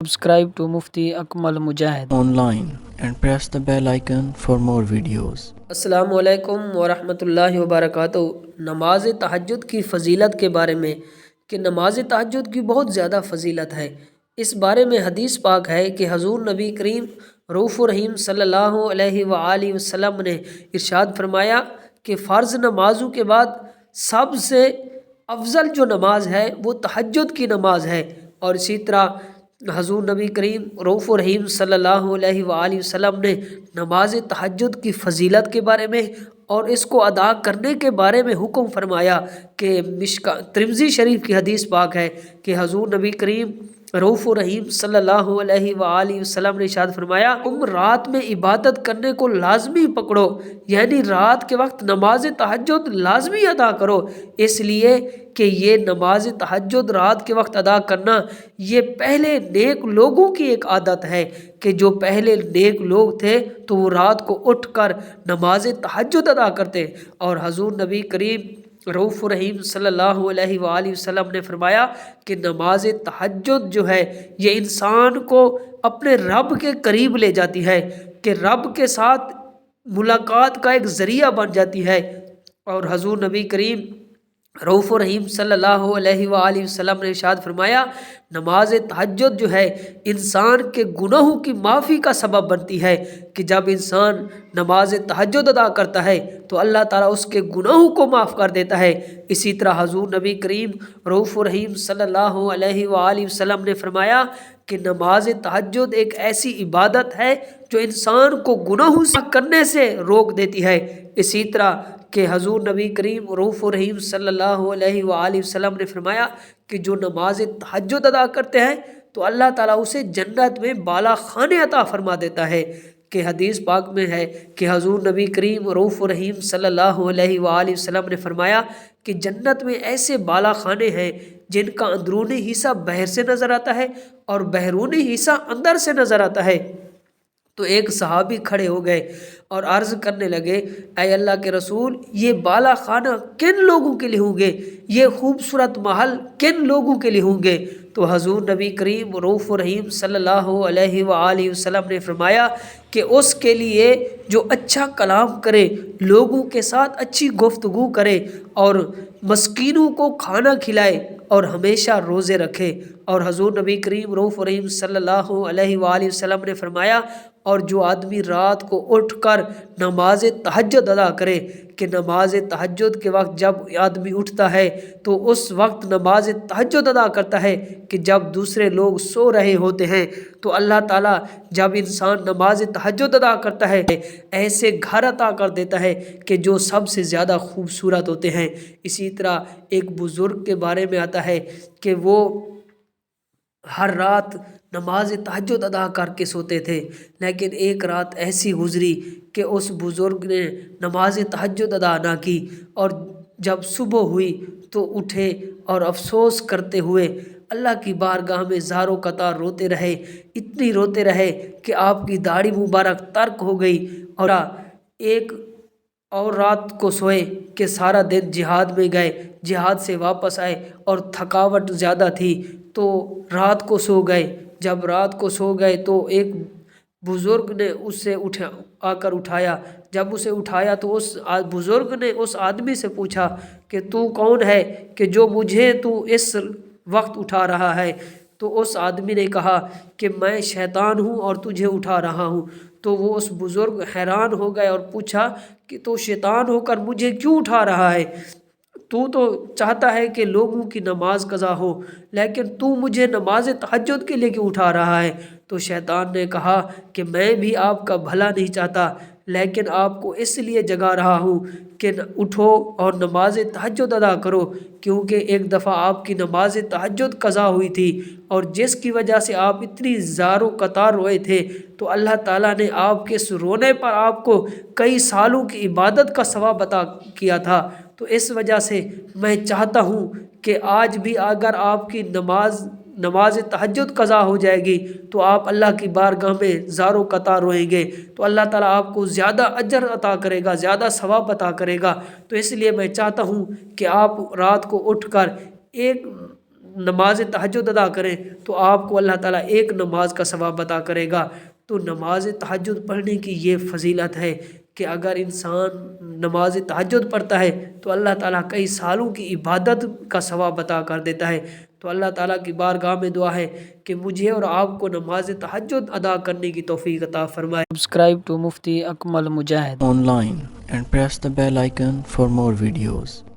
Subscribe to Mufti Akmal Mujahid online and press the bell icon for more videos. السلام علیکم ورحمۃ اللہ وبرکاتہ۔ نماز تہجد کی فضیلت کے بارے میں کہ نماز تہجد کی بہت زیادہ فضیلت ہے۔ اس بارے میں حدیث پاک ہے کہ حضور نبی کریم رؤوف الرحیم صلی اللہ علیہ وآلہ وسلم نے ارشاد فرمایا کہ فرض نمازوں کے بعد سب سے افضل جو نماز ہے وہ تہجد کی نماز ہے۔ اور اسی طرح حضور نبی کریم رؤوف الرحیم صلی اللہ علیہ وآلہ وسلم نے نماز تہجد کی فضیلت کے بارے میں اور اس کو ادا کرنے کے بارے میں حکم فرمایا کہ ترمذی شریف کی حدیث پاک ہے کہ حضور نبی کریم رؤوف الرحیم صلی اللہ علیہ وآلہ وسلم نے ارشاد فرمایا، تم رات میں عبادت کرنے کو لازمی پکڑو، یعنی رات کے وقت نماز تہجد لازمی ادا کرو، اس لیے کہ یہ نماز تہجد رات کے وقت ادا کرنا یہ پہلے نیک لوگوں کی ایک عادت ہے کہ جو پہلے نیک لوگ تھے تو وہ رات کو اٹھ کر نماز تہجد ادا کرتے۔ اور حضور نبی کریم رؤوف الرحیم صلی اللہ علیہ وآلہ وسلم نے فرمایا کہ نماز تہجد جو ہے یہ انسان کو اپنے رب کے قریب لے جاتی ہے، کہ رب کے ساتھ ملاقات کا ایک ذریعہ بن جاتی ہے۔ اور حضور نبی کریم رؤوف الرحیم صلی اللہ علیہ وآلہ وسلم نے ارشاد فرمایا، نماز تہجد جو ہے انسان کے گناہوں کی معافی کا سبب بنتی ہے، کہ جب انسان نماز تہجد ادا کرتا ہے تو اللہ تعالیٰ اس کے گناہوں کو معاف کر دیتا ہے۔ اسی طرح حضور نبی کریم رؤوف الرحیم صلی اللہ علیہ وآلہ وسلم نے فرمایا کہ نماز تہجد ایک ایسی عبادت ہے جو انسان کو گناہوں سے کرنے سے روک دیتی ہے۔ اسی طرح کہ حضور نبی کریم رؤوف الرحیم صلی اللہ علیہ وآلہ وسلم نے فرمایا کہ جو نماز تہجد ادا کرتے ہیں تو اللہ تعالیٰ اسے جنت میں بالا خانے عطا فرما دیتا ہے، کہ حدیث پاک میں ہے کہ حضور نبی کریم رؤوف الرحیم صلی اللہ علیہ وآلہ وسلم نے فرمایا کہ جنت میں ایسے بالا خانے ہیں جن کا اندرونی حصہ باہر سے نظر آتا ہے اور بیرونی حصہ اندر سے نظر آتا ہے۔ تو ایک صحابی کھڑے ہو گئے اور عرض کرنے لگے، اے اللہ کے رسول، یہ بالا خانہ کن لوگوں کے لیے ہوں گے، یہ خوبصورت محل کن لوگوں کے لیے ہوں گے؟ تو حضور نبی کریم رؤوف الرحیم صلی اللہ علیہ وآلہ وسلم نے فرمایا کہ اس کے لیے جو اچھا کلام کرے، لوگوں کے ساتھ اچھی گفتگو کرے اور مسکینوں کو کھانا کھلائے اور ہمیشہ روزے رکھے۔ اور حضور نبی کریم رؤوف الرحیم صلی اللہ علیہ وآلہ وسلم نے فرمایا، اور جو آدمی رات کو اٹھ کر نماز تہجد ادا کرے، کہ نماز تہجد کے وقت جب آدمی اٹھتا ہے تو اس وقت نماز تہجد ادا کرتا ہے کہ جب دوسرے لوگ سو رہے ہوتے ہیں، تو اللہ تعالیٰ جب انسان نماز تہجد ادا کرتا ہے ایسے گھر عطا کر دیتا ہے کہ جو سب سے زیادہ خوبصورت ہوتے ہیں۔ اسی طرح ایک بزرگ کے بارے میں آتا ہے کہ وہ ہر رات نماز تہجد ادا کر کے سوتے تھے، لیکن ایک رات ایسی گزری کہ اس بزرگ نے نماز تہجد ادا نہ کی، اور جب صبح ہوئی تو اٹھے اور افسوس کرتے ہوئے اللہ کی بارگاہ میں زار و قطار روتے رہے، اتنی روتے رہے کہ آپ کی داڑھی مبارک ترک ہو گئی، اور ایک اور رات کو سوئے کہ سارا دن جہاد میں گئے، جہاد سے واپس آئے اور تھکاوٹ زیادہ تھی تو رات کو سو گئے۔ جب رات کو سو گئے تو ایک بزرگ نے اسے آ کر اٹھایا، جب اسے اٹھایا تو اس بزرگ نے اس آدمی سے پوچھا کہ تو کون ہے کہ جو مجھے تو اس وقت اٹھا رہا ہے؟ تو اس آدمی نے کہا کہ میں شیطان ہوں اور تجھے اٹھا رہا ہوں۔ تو وہ اس بزرگ حیران ہو گئے اور پوچھا کہ تو شیطان ہو کر مجھے کیوں اٹھا رہا ہے؟ تو چاہتا ہے کہ لوگوں کی نماز قضا ہو، لیکن تو مجھے نماز تہجد کے لیے کیوں اٹھا رہا ہے؟ تو شیطان نے کہا کہ میں بھی آپ کا بھلا نہیں چاہتا، لیکن آپ کو اس لیے جگا رہا ہوں کہ اٹھو اور نماز تہجد ادا کرو، کیونکہ ایک دفعہ آپ کی نماز تہجد قضا ہوئی تھی اور جس کی وجہ سے آپ اتنی زار و قطار روئے تھے، تو اللہ تعالیٰ نے آپ کے اس رونے پر آپ کو کئی سالوں کی عبادت کا ثواب عطا کیا تھا۔ تو اس وجہ سے میں چاہتا ہوں کہ آج بھی اگر آپ کی نماز تہجد قضا ہو جائے گی تو آپ اللہ کی بارگاہ میں زار و قطار روئیں گے، تو اللہ تعالیٰ آپ کو زیادہ اجر عطا کرے گا، زیادہ ثواب عطا کرے گا۔ تو اس لیے میں چاہتا ہوں کہ آپ رات کو اٹھ کر ایک نماز تہجد ادا کریں تو آپ کو اللہ تعالیٰ ایک نماز کا ثواب عطا کرے گا۔ تو نماز تہجد پڑھنے کی یہ فضیلت ہے کہ اگر انسان نماز تہجد پڑھتا ہے تو اللہ تعالیٰ کئی سالوں کی عبادت کا ثواب عطا کر دیتا ہے۔ تو اللہ تعالیٰ کی بارگاہ میں دعا ہے کہ مجھے اور آپ کو نماز تہجد ادا کرنے کی توفیق عطا فرمائے۔ Subscribe to Mufti Akmal Mujahid online and press the bell icon for more videos.